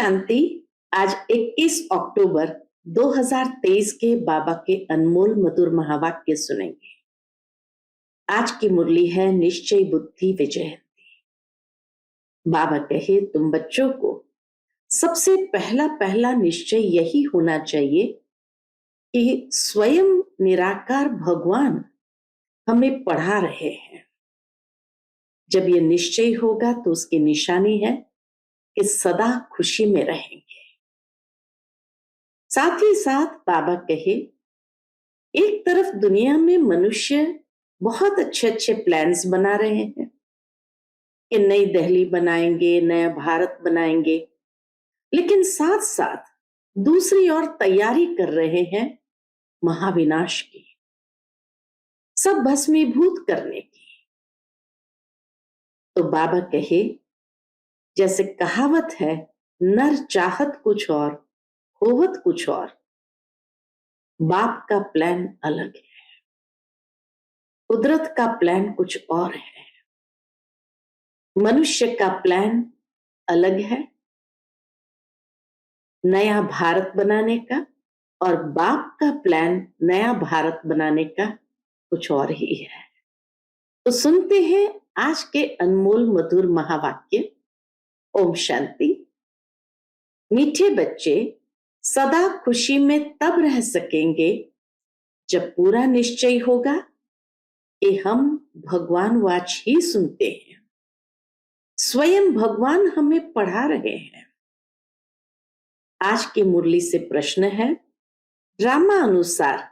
शांति। आज 21 अक्टूबर 2023 के बाबा के अनमोल मधुर महावाक्य सुनेंगे। आज की मुरली है निश्चय बुद्धि विजयंती। बाबा कहे तुम बच्चों को सबसे पहला निश्चय यही होना चाहिए कि स्वयं निराकार भगवान हमें पढ़ा रहे हैं। जब ये निश्चय होगा तो उसकी निशानी है कि सदा खुशी में रहेंगे। साथ ही साथ बाबा कहे एक तरफ दुनिया में मनुष्य बहुत अच्छे प्लान्स बना रहे हैं कि नई दिल्ली बनाएंगे, नया भारत बनाएंगे, लेकिन साथ साथ दूसरी ओर तैयारी कर रहे हैं महाविनाश की, सब भस्मीभूत करने की। तो बाबा कहे जैसे कहावत है, नर चाहत कुछ और होवत कुछ और, बाप का प्लान अलग है, कुदरत का प्लान कुछ और है, मनुष्य का प्लान अलग है नया भारत बनाने का, और बाप का प्लान नया भारत बनाने का कुछ और ही है। तो सुनते हैं आज के अनमोल मधुर महावाक्य। ओम शांति। मीठे बच्चे सदा खुशी में तब रह सकेंगे जब पूरा निश्चय होगा कि हम भगवान वाच ही सुनते हैं, स्वयं भगवान हमें पढ़ा रहे हैं। आज की मुरली से प्रश्न है, ड्रामा अनुसार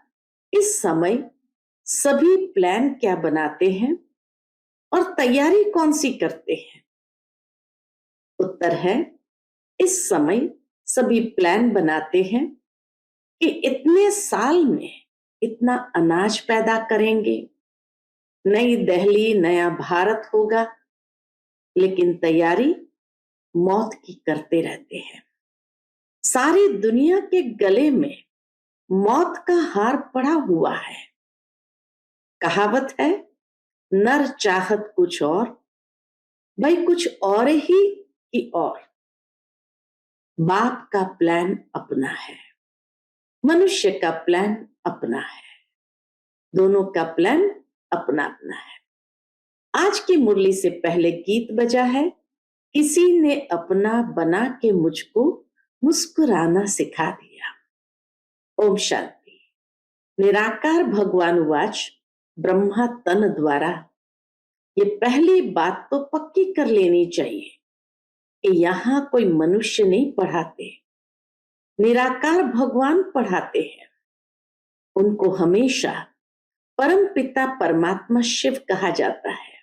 इस समय सभी प्लान क्या बनाते हैं और तैयारी कौन सी करते हैं? उत्तर है, इस समय सभी प्लान बनाते हैं कि इतने साल में इतना अनाज पैदा करेंगे, नई दिल्ली, नया भारत होगा, लेकिन तैयारी मौत की करते रहते हैं। सारी दुनिया के गले में मौत का हार पड़ा हुआ है। कहावत है, नर चाहत कुछ और, भाई कुछ और ही कि और। बाप का प्लान अपना है, मनुष्य का प्लान अपना है, दोनों का प्लान अपना अपना है। आज की मुरली से पहले गीत बजा है, किसी ने अपना बना के मुझको मुस्कुराना सिखा दिया। ओम शांति। निराकार भगवान वाच ब्रह्मा तन द्वारा ये पहली बात तो पक्की कर लेनी चाहिए कि यहां कोई मनुष्य नहीं पढ़ाते, निराकार भगवान पढ़ाते हैं। उनको हमेशा परम पिता परमात्मा शिव कहा जाता है।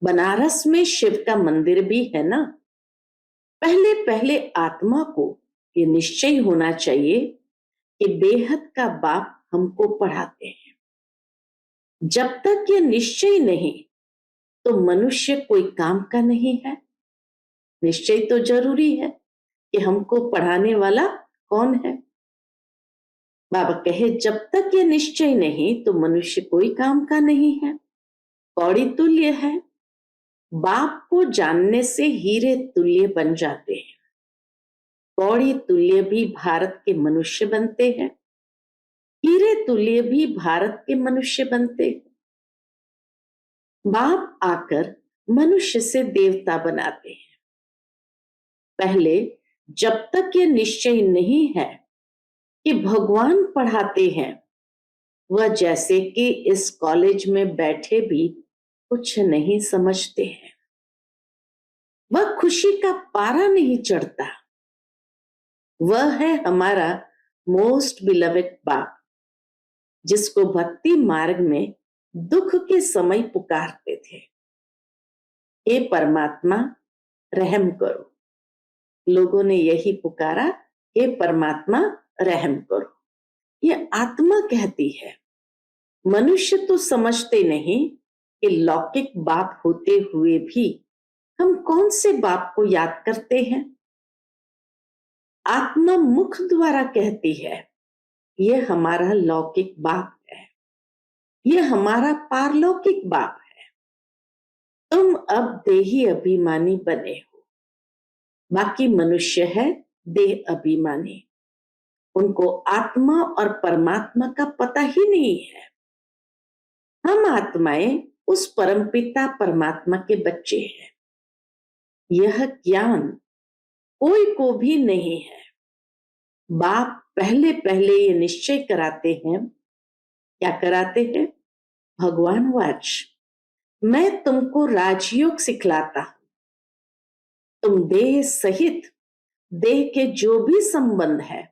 बनारस में शिव का मंदिर भी है ना। पहले आत्मा को ये निश्चय होना चाहिए कि बेहद का बाप हमको पढ़ाते हैं। जब तक ये निश्चय नहीं तो मनुष्य कोई काम का नहीं है। निश्चय तो जरूरी है कि हमको पढ़ाने वाला कौन है। बाबा कहे जब तक ये निश्चय नहीं तो मनुष्य कोई काम का नहीं है। कौड़ी तुल्य है, बाप को जानने से हीरे तुल्य बन जाते हैं। कौड़ी तुल्य भी भारत के मनुष्य बनते हैं, हीरे तुल्य भी भारत के मनुष्य बनते हैं। बाप आकर मनुष्य से देवता बनाते हैं। पहले जब तक ये निश्चय नहीं है कि भगवान पढ़ाते हैं, वह जैसे कि इस कॉलेज में बैठे भी कुछ नहीं समझते हैं, वह खुशी का पारा नहीं चढ़ता। वह है हमारा मोस्ट बिलवेड बाप, जिसको भक्ति मार्ग में दुख के समय पुकारते थे, हे परमात्मा रहम करो। लोगों ने यही पुकारा, हे परमात्मा रहम करो। ये आत्मा कहती है। मनुष्य तो समझते नहीं कि लौकिक बाप होते हुए भी हम कौन से बाप को याद करते हैं। आत्मा मुख द्वारा कहती है, यह हमारा लौकिक बाप है, यह हमारा पारलौकिक बाप है। तुम अब देही अभिमानी बने हो, बाकी मनुष्य है देह अभिमानी, उनको आत्मा और परमात्मा का पता ही नहीं है। हम आत्माएं उस परमपिता परमात्मा के बच्चे हैं। यह ज्ञान कोई को भी नहीं है। बाप पहले पहले ये निश्चय कराते हैं। क्या कराते हैं? भगवान वाच, मैं तुमको राजयोग सिखलाता हूं। तुम देह सहित देह के जो भी संबंध है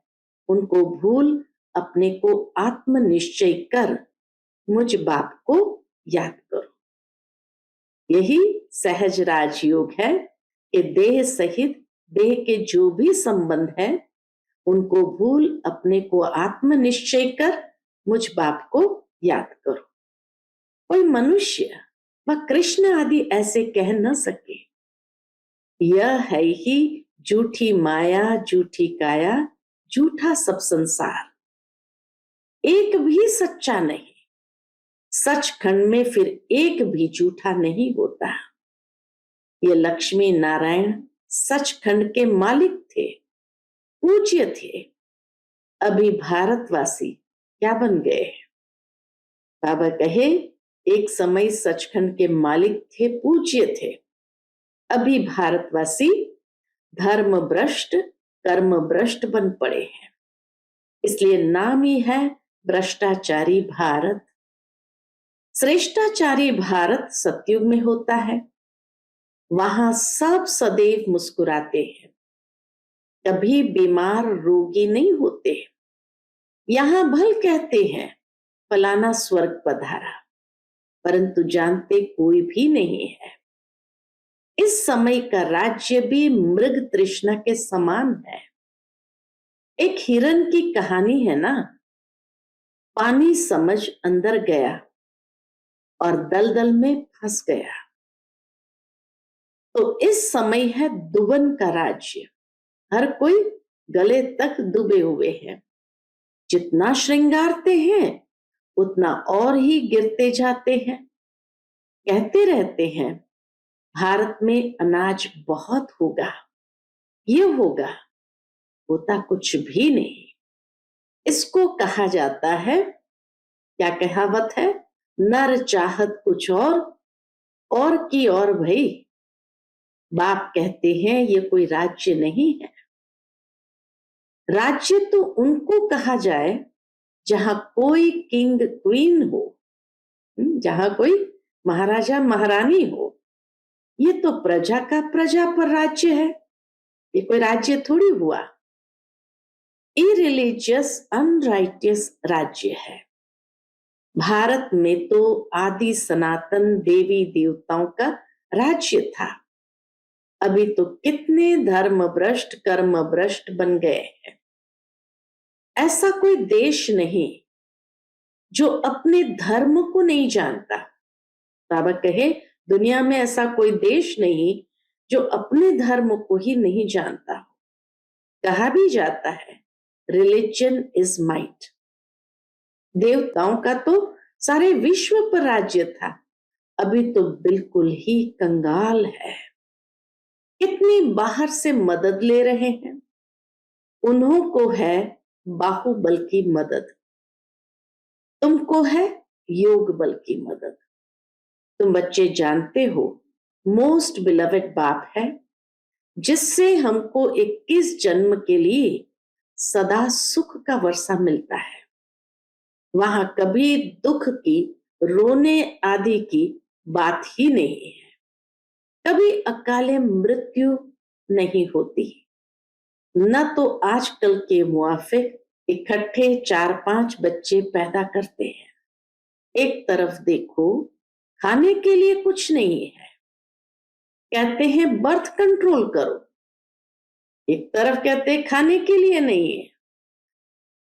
उनको भूल अपने को आत्म निश्चय कर मुझ बाप को याद करो। यही सहज राजयोग है कि देह सहित देह के जो भी संबंध है उनको भूल अपने को आत्म निश्चय कर मुझ बाप को याद करो। कोई मनुष्य व कृष्ण आदि ऐसे कह न सके। यह है ही झूठी माया, झूठी काया, झूठा सब संसार, एक भी सच्चा नहीं। सचखंड में फिर एक भी झूठा नहीं होता। ये लक्ष्मी नारायण सचखंड के मालिक थे, पूज्य थे। अभी भारतवासी क्या बन गए? बाबा कहे एक समय सचखंड के मालिक थे, पूज्य थे। अभी भारतवासी धर्म भ्रष्ट, कर्म भ्रष्ट बन पड़े हैं। इसलिए नाम ही है भ्रष्टाचारी भारत। श्रेष्ठाचारी भारत सतयुग में होता है। वहां सब सदैव मुस्कुराते हैं, कभी बीमार रोगी नहीं होते। यहां भल कहते हैं फलाना स्वर्ग पधारा, परंतु जानते कोई भी नहीं है। इस समय का राज्य भी मृग तृष्णा के समान है। एक हिरन की कहानी है ना। पानी समझ अंदर गया और दलदल में फंस गया। तो इस समय है दुबन का राज्य। हर कोई गले तक डूबे हुए हैं। जितना श्रृंगारते हैं उतना और ही गिरते जाते हैं। कहते रहते हैं भारत में अनाज बहुत होगा, ये होगा, होता कुछ भी नहीं। इसको कहा जाता है, क्या कहावत है, नर चाहत कुछ और की और भई। बाप कहते हैं ये कोई राज्य नहीं है। राज्य तो उनको कहा जाए जहां कोई किंग क्वीन हो, जहां कोई महाराजा महारानी हो। ये तो प्रजा का प्रजा पर राज्य है, ये कोई राज्य थोड़ी हुआ। इरिलीजियस अनराइटियस राज्य है। भारत में तो आदि सनातन देवी देवताओं का राज्य था। अभी तो कितने धर्म भ्रष्ट कर्म भ्रष्ट बन गए हैं। ऐसा कोई देश नहीं जो अपने धर्म को नहीं जानता। बाबा कहे दुनिया में ऐसा कोई देश नहीं जो अपने धर्म को ही नहीं जानता। कहा भी जाता है रिलीजन इज माइट। देवताओं का तो सारे विश्व पर राज्य था, अभी तो बिल्कुल ही कंगाल है। कितनी बाहर से मदद ले रहे हैं। उन्हों को है बाहुबल की मदद, तुमको है योग बल की मदद। तुम बच्चे जानते हो मोस्ट बिलवेड बाप है, जिससे हमको 21 जन्म के लिए सदा सुख का वर्षा मिलता है। वहां कभी दुख की, रोने आदि की बात ही नहीं है। कभी अकाले मृत्यु नहीं होती। न तो आजकल के मुआफिक इकट्ठे 4-5 बच्चे पैदा करते हैं। एक तरफ देखो खाने के लिए कुछ नहीं है, कहते हैं बर्थ कंट्रोल करो। एक तरफ कहते हैं खाने के लिए नहीं है,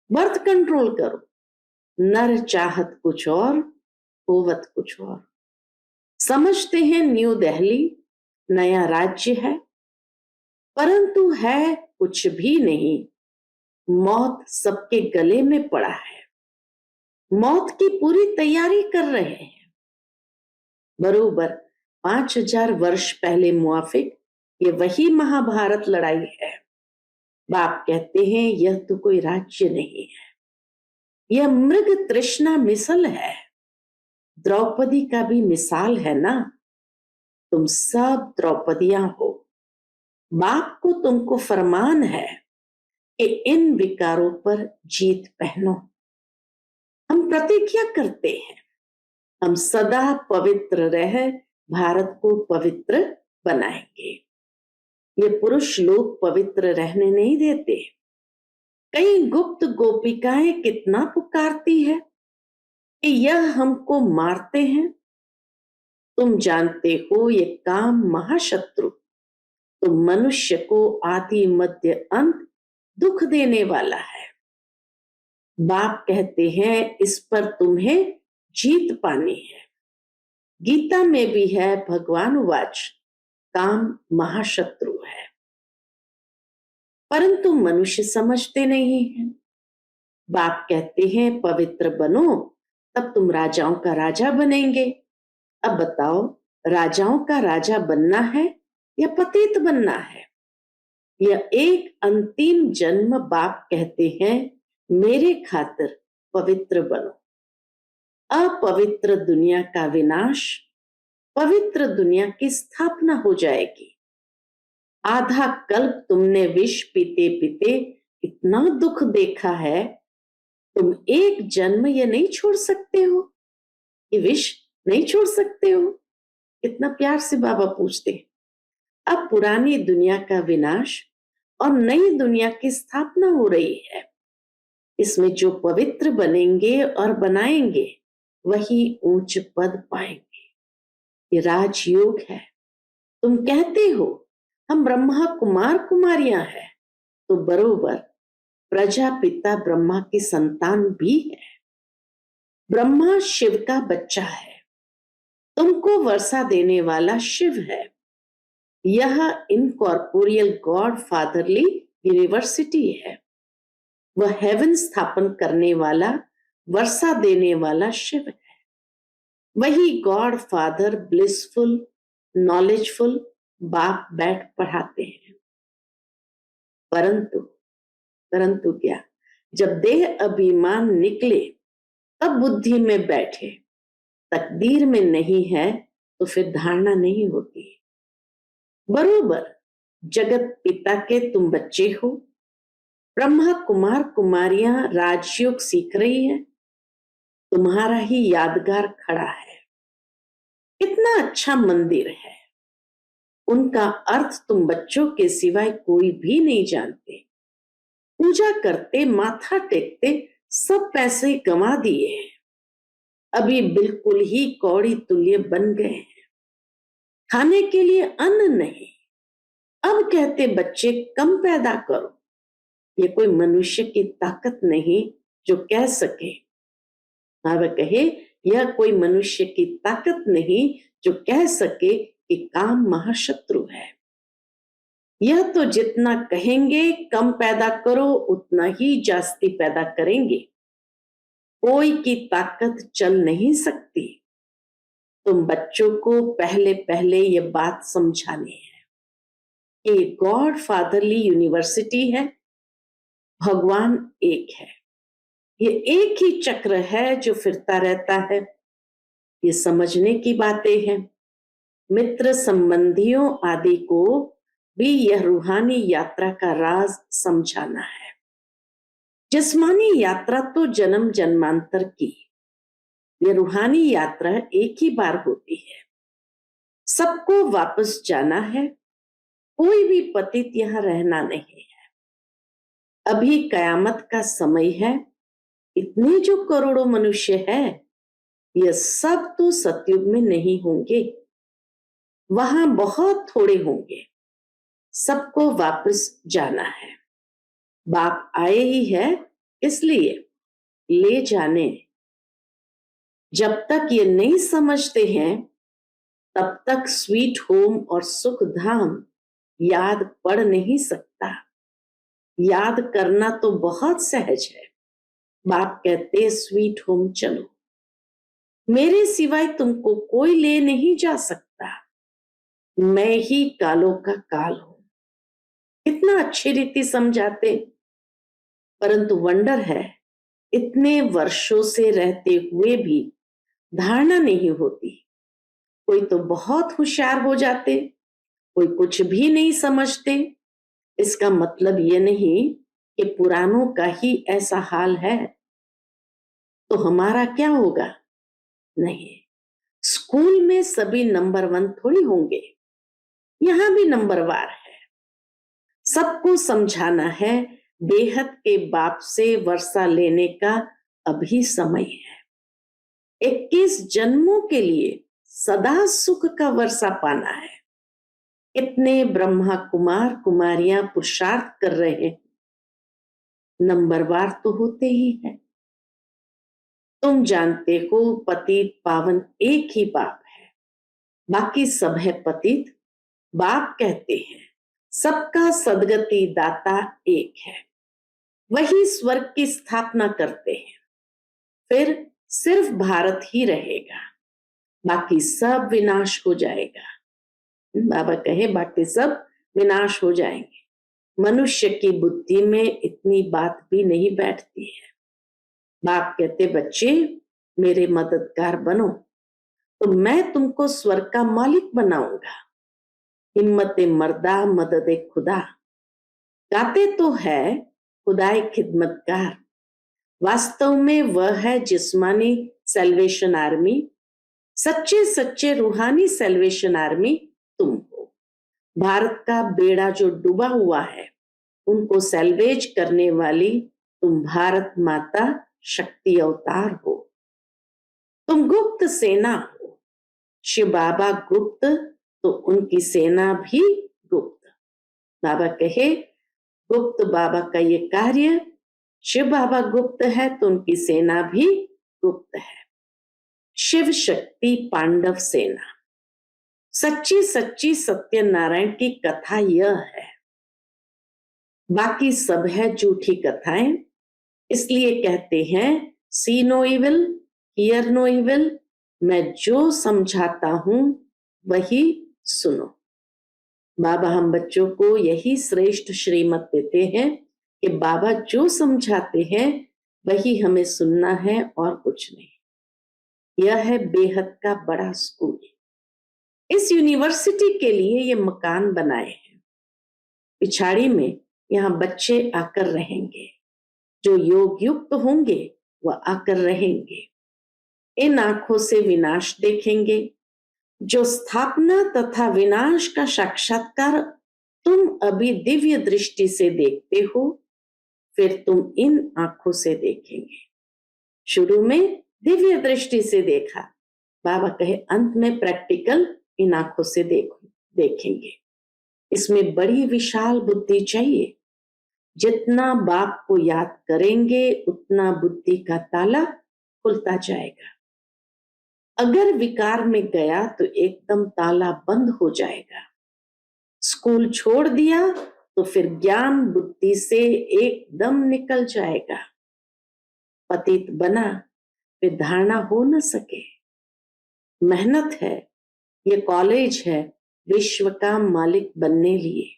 बर्थ कंट्रोल करो। नर चाहत कुछ और, होवत कुछ और। समझते हैं न्यू दिल्ली नया राज्य है, परंतु है कुछ भी नहीं। मौत सबके गले में पड़ा है। मौत की पूरी तैयारी कर रहे हैं। बरोबर 5000 वर्ष पहले मुआफिक ये वही महाभारत लड़ाई है। बाप कहते हैं यह तो कोई राज्य नहीं है, यह मृग तृष्णा मिसल है। द्रौपदी का भी मिसाल है ना, तुम सब द्रौपदियां हो। बाप को तुमको फरमान है कि इन विकारों पर जीत पहनो। हम प्रतिज्ञा करते हैं, हम सदा पवित्र रह भारत को पवित्र बनाएंगे। ये पुरुष लोग पवित्र रहने नहीं देते। कई गुप्त गोपिकाएं कितना पुकारती है कि यह हमको मारते हैं। तुम जानते हो ये काम महाशत्रु, तो मनुष्य को आदि मध्य अंत दुख देने वाला है। बाप कहते हैं इस पर तुम्हें जीत पानी है। गीता में भी है, भगवान वाच, काम महाशत्रु है। परंतु मनुष्य समझते नहीं है। बाप कहते हैं पवित्र बनो, तब तुम राजाओं का राजा बनेंगे। अब बताओ, राजाओं का राजा बनना है या पतित बनना है? यह एक अंतिम जन्म बाप कहते हैं मेरे खातिर पवित्र बनो। अपवित्र दुनिया का विनाश, पवित्र दुनिया की स्थापना हो जाएगी। आधा कल्प तुमने विष पीते पीते इतना दुख देखा है, तुम एक जन्म ये नहीं छोड़ सकते हो? ये विष नहीं छोड़ सकते हो? इतना प्यार से बाबा पूछते। अब पुरानी दुनिया का विनाश और नई दुनिया की स्थापना हो रही है। इसमें जो पवित्र बनेंगे और बनाएंगे वही ऊंच पद पाएंगे। ये राजयोग है। तुम कहते हो हम ब्रह्मा कुमार कुमारियां हैं, तो बरोबर प्रजापिता ब्रह्मा की संतान भी है। ब्रह्मा शिव का बच्चा है, तुमको वर्षा देने वाला शिव है। यह इनकॉर्पोरियल गॉड फादरली यूनिवर्सिटी है। वह हेवन स्थापन करने वाला, वर्षा देने वाला शिव है। वही गॉड फादर ब्लिसफुल, नॉलेजफुल बाप बैठ पढ़ाते हैं। परंतु परंतु क्या, जब देह अभिमान निकले तब बुद्धि में बैठे, तकदीर में नहीं है तो फिर धारणा नहीं होती। बरोबर जगत पिता के तुम बच्चे हो। ब्रह्मा कुमार कुमारियां राजयोग सीख रही है, तुम्हारा ही यादगार खड़ा है। कितना अच्छा मंदिर है, उनका अर्थ तुम बच्चों के सिवाय कोई भी नहीं जानते। पूजा करते, माथा टेकते, सब पैसे गंवा दिए हैं। अभी बिल्कुल ही कौड़ी तुल्य बन गए हैं। खाने के लिए अन्न नहीं। अब कहते बच्चे कम पैदा करो। ये कोई मनुष्य की ताकत नहीं जो कह सके। वह कहे यह कोई मनुष्य की ताकत नहीं जो कह सके कि काम महाशत्रु है। यह तो जितना कहेंगे कम पैदा करो उतना ही जास्ती पैदा करेंगे। कोई की ताकत चल नहीं सकती। तुम बच्चों को पहले पहले ये बात समझानी है कि गॉड फादरली यूनिवर्सिटी है, भगवान एक है। ये एक ही चक्र है जो फिरता रहता है। ये समझने की बातें हैं। मित्र संबंधियों आदि को भी यह रूहानी यात्रा का राज समझाना है। जिस्मानी यात्रा तो जन्म जन्मांतर की, यह रूहानी यात्रा एक ही बार होती है। सबको वापस जाना है, कोई भी पतित यहां रहना नहीं है। अभी कयामत का समय है। इतने जो करोड़ों मनुष्य है, यह सब तो सतयुग में नहीं होंगे, वहां बहुत थोड़े होंगे। सबको वापस जाना है। बाप आए ही है, इसलिए ले जाने। जब तक ये नहीं समझते हैं तब तक स्वीट होम और सुख धाम याद पड़ नहीं सकता। याद करना तो बहुत सहज है। बाप कहते स्वीट होम चलो, मेरे सिवाय तुमको कोई ले नहीं जा सकता। मैं ही कालों का काल हूं। कितना अच्छी रीति समझाते, परंतु वंडर है इतने वर्षों से रहते हुए भी धारणा नहीं होती। कोई तो बहुत होशियार हो जाते, कोई कुछ भी नहीं समझते। इसका मतलब ये नहीं कि पुरानों का ही ऐसा हाल है तो हमारा क्या होगा। नहीं, स्कूल में सभी नंबर वन थोड़ी होंगे, यहां भी नंबरवार है। सबको समझाना है बेहद के बाप से वर्षा लेने का अभी समय है। 21 जन्मों के लिए सदा सुख का वर्षा पाना है। इतने ब्रह्मा कुमार कुमारियां पुरुषार्थ कर रहे हैं, नंबरवार तो होते ही है। तुम जानते हो पतित पावन एक ही बाप है, बाकी सब है पतित। बाप कहते हैं सबका सदगति दाता एक है, वही स्वर्ग की स्थापना करते हैं। फिर सिर्फ भारत ही रहेगा, बाकी सब विनाश हो जाएगा। बाबा कहे बाकी सब विनाश हो जाएंगे। मनुष्य की बुद्धि में इतनी बात भी नहीं बैठती है। बाप कहते बच्चे मेरे मददगार बनो तो मैं तुमको स्वर्ग का मालिक बनाऊंगा। हिम्मत मर्दा मदद खुदा, गाते तो है खुदाई खिदमतगार। वास्तव में वह है जिस्मानी सेल्वेशन आर्मी, सच्चे सच्चे रूहानी सेल्वेशन आर्मी तुम हो। भारत का बेड़ा जो डूबा हुआ है उनको सेल्वेज करने वाली तुम भारत माता शक्ति अवतार हो। तुम गुप्त सेना हो, शिव बाबा गुप्त तो उनकी सेना भी गुप्त। बाबा कहे गुप्त बाबा का ये कार्य, शिव बाबा गुप्त है तो उनकी सेना भी गुप्त है। शिव शक्ति पांडव सेना, सच्ची सच्ची सत्यनारायण की कथा यह है, बाकी सब है झूठी कथाएं। इसलिए कहते हैं see no evil hear no evil, मैं जो समझाता हूं वही सुनो। बाबा हम बच्चों को यही श्रेष्ठ श्रीमत देते हैं कि बाबा जो समझाते हैं वही हमें सुनना है और कुछ नहीं। यह है बेहद का बड़ा स्कूल। इस यूनिवर्सिटी के लिए ये मकान बनाए हैं। पिछाड़ी में यहाँ बच्चे आकर रहेंगे, जो योग युक्त होंगे वह आकर रहेंगे। इन आंखों से विनाश देखेंगे। जो स्थापना तथा विनाश का साक्षात्कार तुम अभी दिव्य दृष्टि से देखते हो, फिर तुम इन आंखों से देखेंगे। शुरू में दिव्य दृष्टि से देखा, बाबा कहे अंत में प्रैक्टिकल इन आंखों से देखेंगे। इसमें बड़ी विशाल बुद्धि चाहिए। जितना बाप को याद करेंगे उतना बुद्धि का ताला खुलता जाएगा। अगर विकार में गया तो एकदम ताला बंद हो जाएगा। स्कूल छोड़ दिया तो फिर ज्ञान बुद्धि से एकदम निकल जाएगा। पतित बना फिर धारणा हो न सके। मेहनत है, ये कॉलेज है विश्व का मालिक बनने लिए।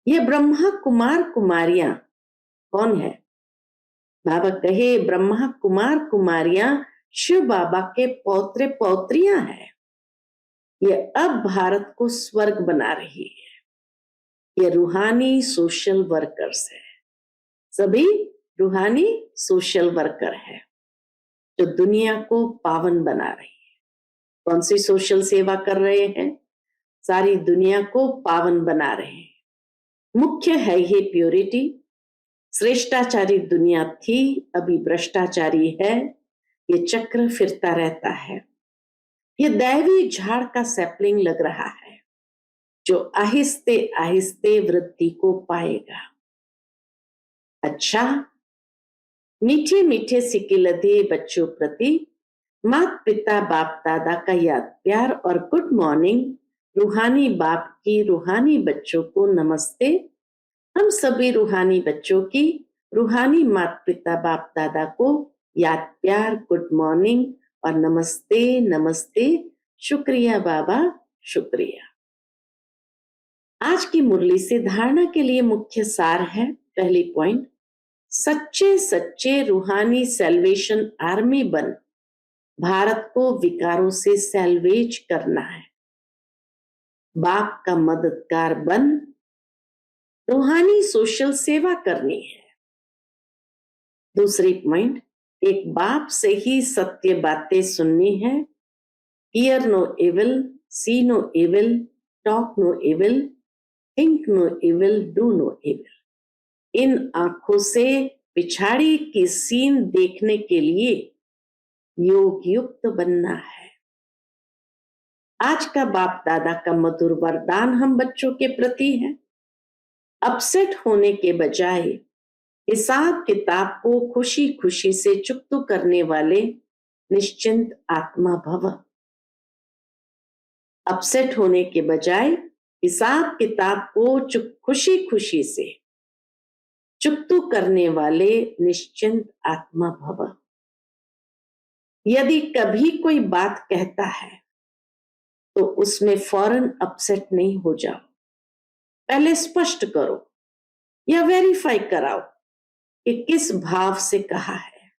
ये ब्रह्मा कुमार कुमारियां कौन है? बाबा कहे ब्रह्मा कुमार कुमारियां शिव बाबा के पौत्रे पौत्रियां हैं। ये अब भारत को स्वर्ग बना रही है। ये रूहानी सोशल वर्कर्स है, सभी रूहानी सोशल वर्कर है जो दुनिया को पावन बना रही है। कौन सी सोशल सेवा कर रहे हैं? सारी दुनिया को पावन बना रहे हैं। मुख्य है ये प्योरिटी। श्रेष्ठाचारी दुनिया थी, अभी भ्रष्टाचारी है। ये चक्र फिरता रहता है। ये दैवी झाड़ का सैपलिंग लग रहा है जो आहिस्ते आहिस्ते वृद्धि को पाएगा। अच्छा, मीठे मीठे सिकिलधे बच्चों प्रति माता पिता बाप दादा का याद प्यार और गुड मॉर्निंग। रूहानी बाप की रूहानी बच्चों को नमस्ते। हम सभी रूहानी बच्चों की रूहानी माता पिता बाप दादा को याद प्यार गुड मॉर्निंग और नमस्ते नमस्ते। शुक्रिया बाबा, शुक्रिया। आज की मुरली से धारणा के लिए मुख्य सार है, पहली पॉइंट, सच्चे सच्चे रूहानी सेल्वेशन आर्मी बन भारत को विकारों से सैल्वेज करना है। बाप का मददगार बन रूहानी सोशल सेवा करनी है। दूसरी पॉइंट, एक बाप से ही सत्य बातें सुननी है। Hear no evil, see no evil, talk no evil, think no evil, do no evil. इन आंखों से पिछाड़ी की सीन देखने के लिए योग युक्त बनना है। आज का बाप दादा का मधुर वरदान हम बच्चों के प्रति है, अपसेट होने के बजाय हिसाब किताब को खुशी खुशी से चुकतू करने वाले निश्चिंत आत्मा भव। अपसेट होने के बजाय हिसाब किताब को खुशी खुशी से चुकतू करने वाले निश्चिंत आत्मा भव। यदि कभी कोई बात कहता है तो उसमें फौरन अपसेट नहीं हो जाओ। पहले स्पष्ट करो या वेरीफाई कराओ कि किस भाव से कहा है।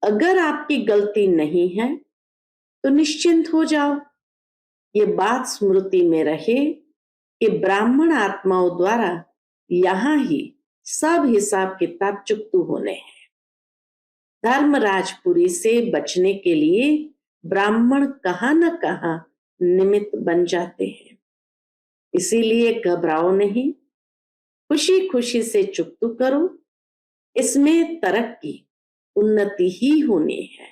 अगर आपकी गलती नहीं है तो निश्चिंत हो जाओ। ये बात स्मृति में रहे कि ब्राह्मण आत्माओं द्वारा यहां ही सब हिसाब किताब चुकतू होने हैं। धर्मराजपुरी से बचने के लिए ब्राह्मण कहां न कहां निमित्त बन जाते हैं। इसीलिए घबराओ नहीं, खुशी खुशी से चुकतू करो। इसमें तरक्की उन्नति ही होनी है।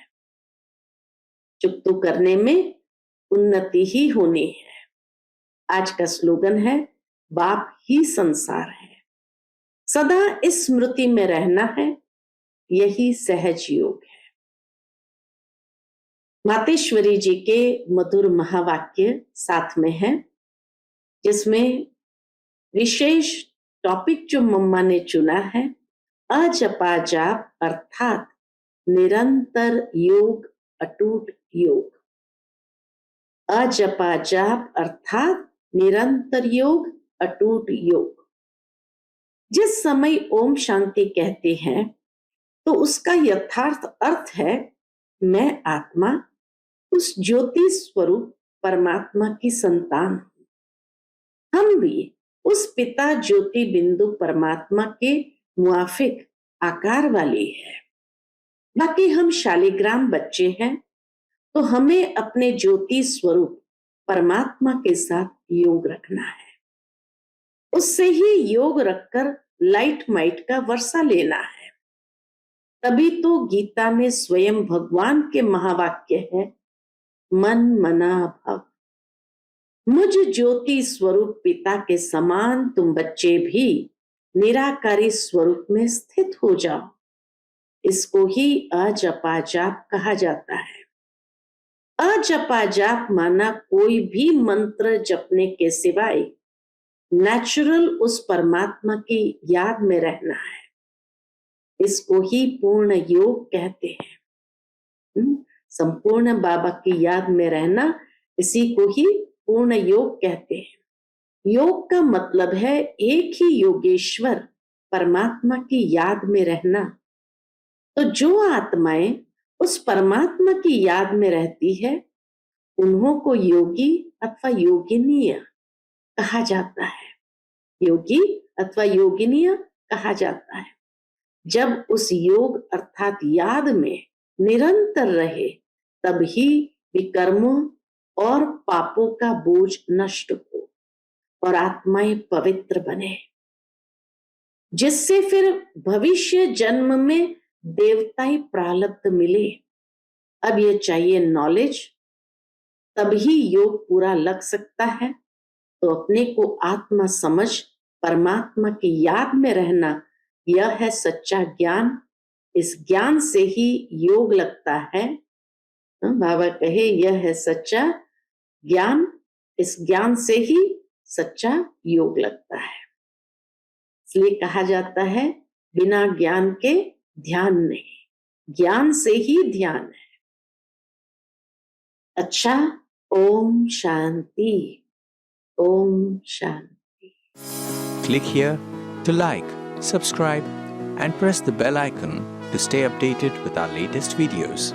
चुकतू करने में उन्नति ही होनी है। आज का स्लोगन है, बाप ही संसार है। सदा इस स्मृति में रहना है, यही सहज योग है। मातेश्वरी जी के मधुर महावाक्य साथ में है, जिसमें विशेष टॉपिक जो मम्मा ने चुना है, अजपा जाप अर्थात निरंतर योग, अटूट योग। अजपा जाप अर्थात निरंतर योग, अटूट योग। जिस समय ओम शांति कहते हैं तो उसका यथार्थ अर्थ है, मैं आत्मा उस ज्योति स्वरूप परमात्मा की संतान हूं। हम भी उस पिता ज्योति बिंदु परमात्मा के मुआफिक आकार वाली है। बाकी हम शालिग्राम बच्चे हैं, तो हमें अपने ज्योति स्वरूप परमात्मा के साथ योग रखना है। उससे ही योग रखकर लाइट माइट का वर्षा लेना है। तभी तो गीता में स्वयं भगवान के महावाक्य है, मन मना भव। मुझ ज्योति स्वरूप पिता के समान तुम बच्चे भी निराकारी स्वरूप में स्थित हो जाओ। इसको ही अजपा जाप कहा जाता है। अजपा जाप माना कोई भी मंत्र जपने के सिवाय नेचुरल उस परमात्मा की याद में रहना है। इसको ही पूर्ण योग कहते हैं। संपूर्ण बाबा की याद में रहना, इसी को ही पूर्ण योग कहते हैं। योग का मतलब है एक ही योगेश्वर परमात्मा की याद में रहना। तो जो आत्माएं उस परमात्मा की याद में रहती है, उन्हों को योगी अथवा योगिनीय कहा जाता है। योगी अथवा योगिनीय कहा जाता है। जब उस योग अर्थात याद में निरंतर रहे, तब ही विकर्मों और पापों का बोझ नष्ट हो और आत्माएं पवित्र बने, जिससे फिर भविष्य जन्म में देवताई प्रारब्ध मिले। अब ये चाहिए नॉलेज, तभी योग पूरा लग सकता है। तो अपने को आत्मा समझ परमात्मा की याद में रहना, यह है सच्चा ज्ञान। इस ज्ञान से ही योग लगता है। बाबा कहे, यह है सच्चा ज्ञान, इस ज्ञान से ही सच्चा योग लगता है। इसलिए कहा जाता है, बिना ज्ञान के ध्यान नहीं, ज्ञान से ही ध्यान है। अच्छा, Om Shanti, Om Shanti. click here to like, subscribe, and press the bell icon to stay updated with our latest videos.